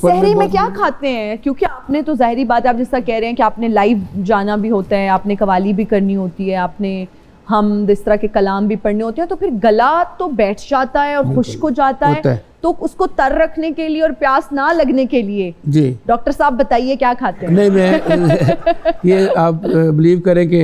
सहरी में क्या खाते हैं? क्योंकि आपने तो ज़ाहिरी बात है, आप जिस तरह कह रहे हैं कि आपने लाइव जाना भी होता है, आपने कवाली भी करनी होती है, आपने हम इस तरह के कलाम भी पढ़ने होते हैं, तो फिर गला तो बैठ जाता है और खुश्क हो जाता है। तो उसको तर रखने के लिए और प्यास ना लगने के लिए जी डॉक्टर साहब बताइए क्या खाते हैं? नहीं, मैं ये आप बिलीव करें कि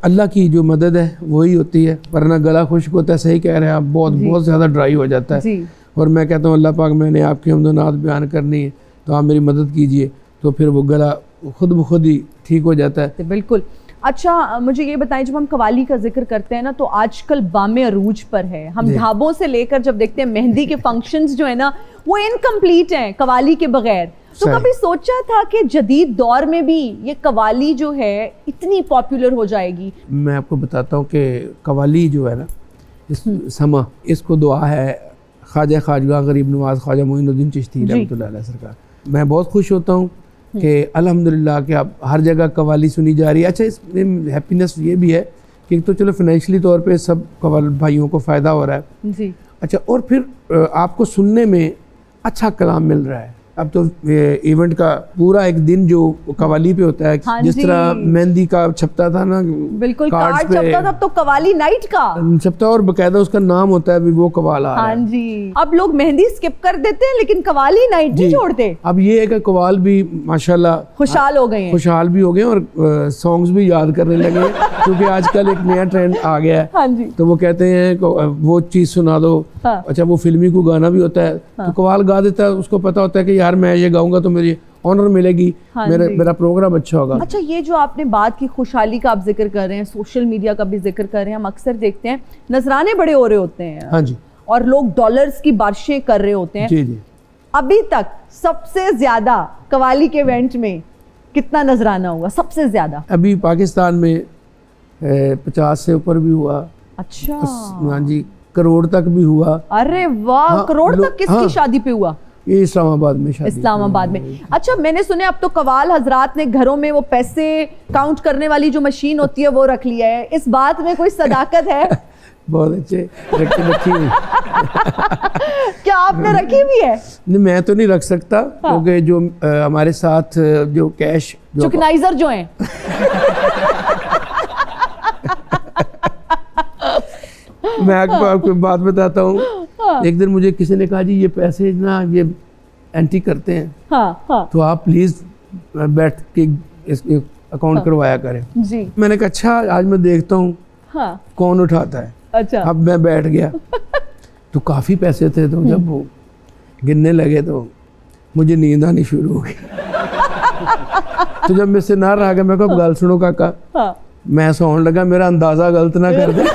अल्लाह की जो मदद है वही होती है, वरना गला खुश्क होता है। सही कह रहे हैं आप, बहुत ज़्यादा ड्राई हो जाता है। और मैं कहता हूँ अल्लाह पाक, मैंने आपकी हमदनात बयान करनी है तो आप मेरी मदद कीजिए, तो फिर वो गला खुद ब खुद ही ठीक हो जाता है। बिल्कुल। अच्छा, मुझे ये बताएं, जब हम कवाली का जिक्र करते हैं ना, तो आजकल बामे अरूज पर है। हम ढाबों से लेकर जब देखते हैं मेहंदी के फंक्शंस जो है ना, वो इनकम्प्लीट हैं कवाली के बगैर। तो कभी सोचा था कि जदीद दौर में भी ये कवाली जो है इतनी पॉपुलर हो जाएगी? मैं आपको बताता हूँ कि कवाली जो है ना, इस समा, इसको दुआ है ख्वाजा ख्वाजा गरीब नवाज ख्वाजा मोइनुद्दीन चिश्ती रहमतुल्लाह अलैह सरकार। मैं बहुत खुश होता हूँ कि अल्हम्दुलिल्लाह कि अब हर जगह कवाली सुनी जा रही है। अच्छा, इसमें हैप्पीनेस ये भी है कि तो चलो फाइनेंशियली तौर पे सब कवाल भाइयों को फ़ायदा हो रहा है जी। अच्छा, और फिर आपको सुनने में अच्छा कलाम मिल रहा है। अब तो इवेंट का पूरा एक दिन जो कवाली पे होता है, जिस तरह मेहंदी का छपता था ना, बिल्कुल कार्ड छपता था, तो कवाली नाइट का छपता और बकायदा उसका नाम होता है, वो कवाल आ रहा है। हाँ जी। अब लोग मेहंदी स्किप कर देते हैं लेकिन कवाली नाइट नहीं छोड़ते। अब ये है कि कवाल भी माशाल्लाह खुशहाल हो गए हैं, खुशहाल भी हो गए और सॉन्ग्स भी याद करने लगे क्योंकि आजकल एक नया ट्रेंड आ गया है। हाँ जी। तो वो कहते हैं वो चीज़ सुना दो। हाँ। अच्छा, वो फिल्मी को गाना भी होता है। हाँ। तो कवाल गा देता है, उसको पता होता है कि यार मैं ये गाऊंगा तो मेरी ऑनर मिलेगी। हाँ, मेरा प्रोग्राम अच्छा होगा। अच्छा, ये जो आपने बात की खुशहाली का आप जिक्र कर रहे हैं, सोशल मीडिया का भी जिक्र कर रहे हैं, हम अक्सर देखते हैं नजराने बड़े हो रहे होते हैं। हाँ जी। और लोग डॉलर्स की बारिशें कर रहे होते हैं। जी जी। अभी तक सबसे ज्यादा कवाली के इवेंट में कितना नजराना हुआ सबसे ज्यादा? अभी पाकिस्तान में 50 से ऊपर भी हुआ। अच्छा। हाँ जी, करोड़ तक भी हुआ। अरे वाह। हाँ, करोड़ तक किसकी शादी पे हुआ? ये इस्लामाबाद में शादी। इस्लामाबाद में। अच्छा, मैंने सुने अब तो कवाल हजरात ने घरों में वो पैसे काउंट करने वाली जो मशीन होती है वो रख लिया है। इस बात में कोई सदाकत है? बहुत अच्छे, रखी हुई। क्या आपने रखी भी है? नहीं, मैं तो नहीं रख सकता क्योंकि जो हमारे साथ जो कैश चुकनाइजर जो हैं मैं आपको बात बताता हूँ। हाँ। एक दिन मुझे किसी ने कहा जी ये पैसे ना ये एंट्री करते हैं। हाँ, हाँ। तो आप प्लीज बैठ के इस अकाउंट करवाया करें जी। मैंने कहा अच्छा, आज मैं देखता हूँ कौन उठाता है। अच्छा। अब मैं बैठ गया तो काफी पैसे थे, तो जब वो गिनने लगे तो मुझे नींद आनी शुरू हो गई। तो जब मैं से ना रहा गया, मैं कहा गल सुनो काका, मैं सोने लगा, मेरा अंदाजा गलत ना कर दे।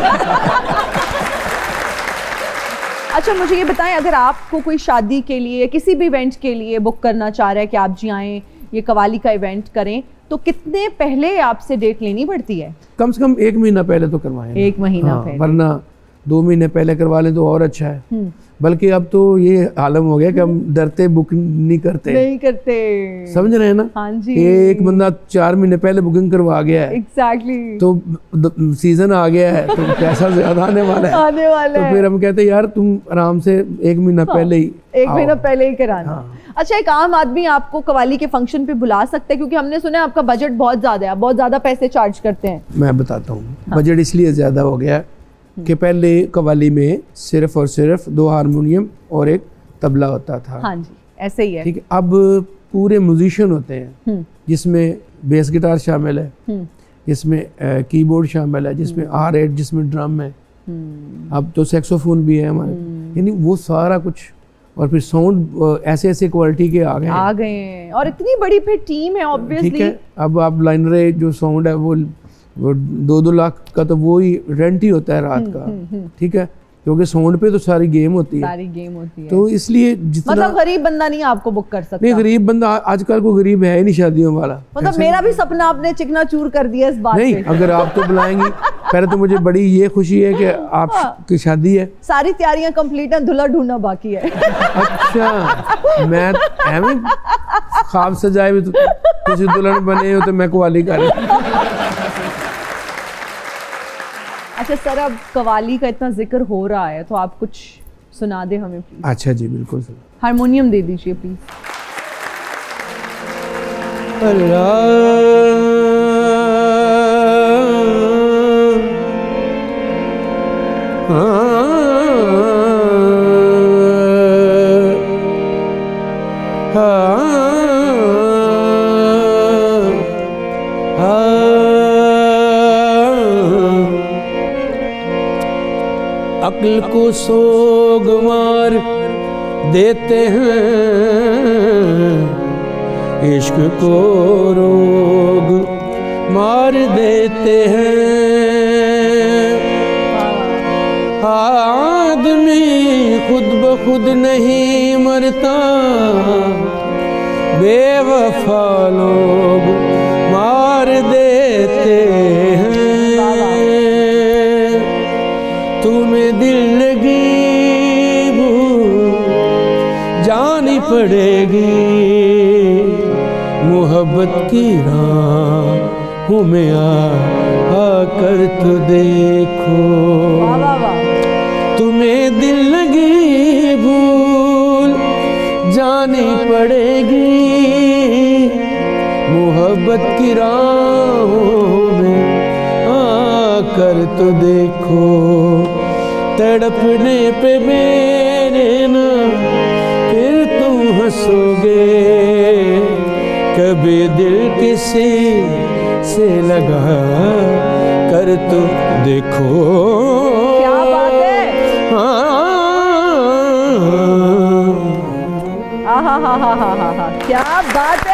अच्छा, मुझे ये बताएं, अगर आपको कोई शादी के लिए किसी भी इवेंट के लिए बुक करना चाह रहा है कि आप जी आएँ ये कवाली का इवेंट करें, तो कितने पहले आपसे डेट लेनी पड़ती है? कम से कम 1 महीना पहले तो करवाएं। 1 महीना पहले, वरना 2 महीने पहले करवा लें तो और अच्छा है। बल्कि अब तो ये आलम हो गया कि हम डरते बुक नहीं करते। समझ रहे हैं ना? हाँ जी। एक बंदा 4 महीने पहले बुकिंग करवा गया है। एग्जैक्टली। तो सीजन आ गया है तो पैसा ज्यादा आने वाला है। तो फिर हम कहते हैं यार तुम आराम से 1 महीना पहले ही 1 महीना पहले ही कराना। अच्छा, एक आम आदमी आपको कवाली के फंक्शन पे बुला सकता है? क्योंकि हमने सुना है आपका बजट बहुत ज्यादा है, बहुत ज्यादा पैसे चार्ज करते हैं। मैं बताता हूँ, बजट इसलिए ज्यादा हो गया कि पहले कवाली में सिर्फ और सिर्फ 2 हारमोनियम और 1 तबला होता था। हाँ जी, ऐसे ही है। ठीक है। अब पूरे म्यूजिशियन होते हैं जिसमें बेस गिटार शामिल है, जिसमें कीबोर्ड शामिल है, जिसमें R8, जिसमें ड्रम है, अब तो सेक्सोफोन भी है हमारे, यानी वो सारा कुछ। और फिर साउंड ऐसे क्वालिटी के आ गए हैं और इतनी बड़ी फिर टीम है ऑब्वियसली। ठीक है। अब आप लाइनरे जो साउंड है वो 2-2 लाख का तो वो ही रेंट ही होता है रात का। ठीक है, क्योंकि साउंड पे तो सारी गेम होती है। तो इसलिए जितना मतलब गरीब बंदा नहीं आपको बुक कर सकता। नहीं, गरीब बंदा आजकल को गरीब है ही नहीं शादियों वाला। मतलब मेरा भी सपना आपने चिकना चूर कर दिया इस बात नहीं, अगर आप तो बुलाएंगी। पहले तो मुझे बड़ी ये खुशी है कि आपकी शादी है, सारी तैयारियां कंप्लीट है, दूल्हा ढूंढना बाकी है। अच्छा, मैं ख्वाब सजाए भी तो किसी दुल्हन बने हो तो मैं कवाली कर। अच्छा सर, अब कवाली का इतना जिक्र हो रहा है तो आप कुछ सुना दे हमें प्लीज। अच्छा जी, बिल्कुल। हारमोनियम दे दीजिए प्लीज। अक्ल को सोगवार देते हैं, इश्क को रोग मार देते हैं। आदमी खुद ब खुद नहीं मरता, बेवफा लोग मार देते हैं। तुम्हें दिल लगी भूल जानी पड़ेगी, मोहब्बत की राहों में आकर तो देखो। तुम्हें दिल लगी भूल जानी पड़ेगी, मोहब्बत की राहों में आकर तो देखो। तड़पने पे मेरे ना फिर तुम हंसोगे, कभी दिल किसी से लगा कर तो देखो। क्या बात है, हाँ, क्या बात है।